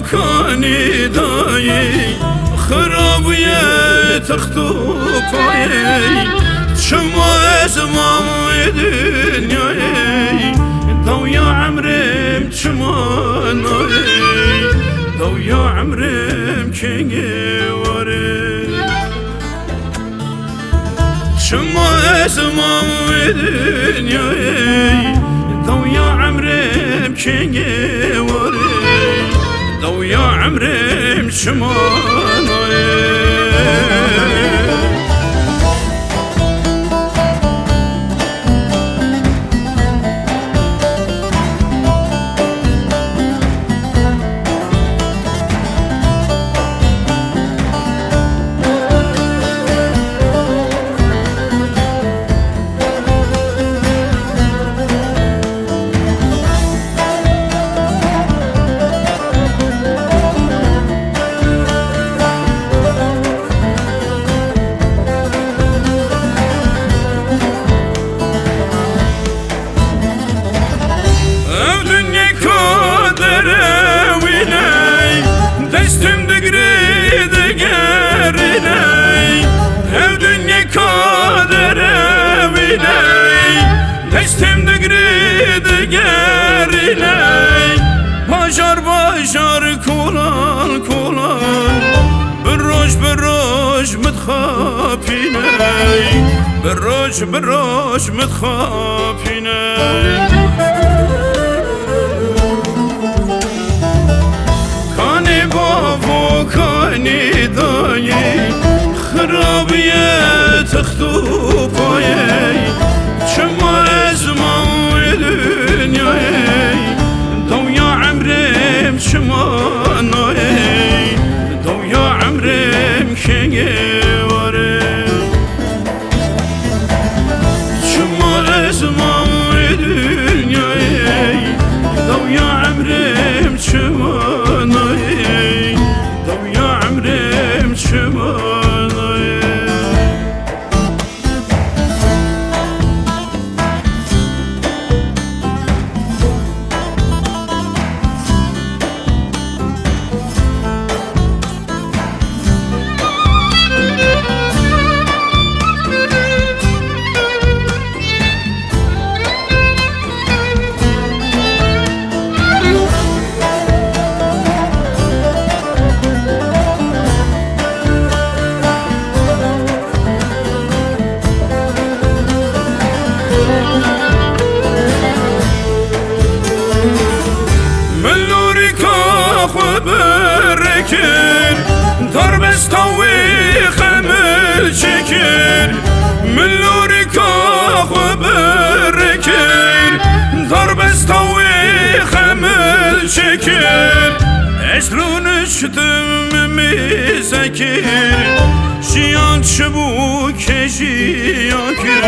كاني داي خراب يتخطو باي شما اسمام دنياي دو يا عمرم شما ناي دو يا عمرم كيني واري شما اسمام دنياي دو يا عمرم كيني واري دو يا عمرم شما ناي Destem de grede geriley Bajar bajar kulan kulan برoj متخافيني برoj متخافيني كاني بابو كاني داي خرابية تخطو باي شما اسمام دنياي دو يا عمرم شما ناي دو يا عمرم كيني واري شما اسمام دنياي دو يا عمرم شما ناي دو يا عمرم شما بركن ضرب استوي خمل شكر من لورك بركن ضرب استوي خمل شكر اسرون شتم مسكر شيان شبوك شياكر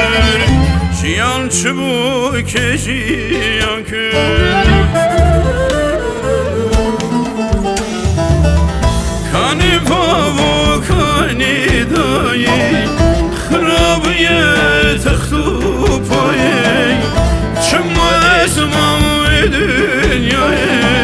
شيان شبوك شياكر كاني بابو كاني داي خرابية تخطو باي شما اسمام دنياي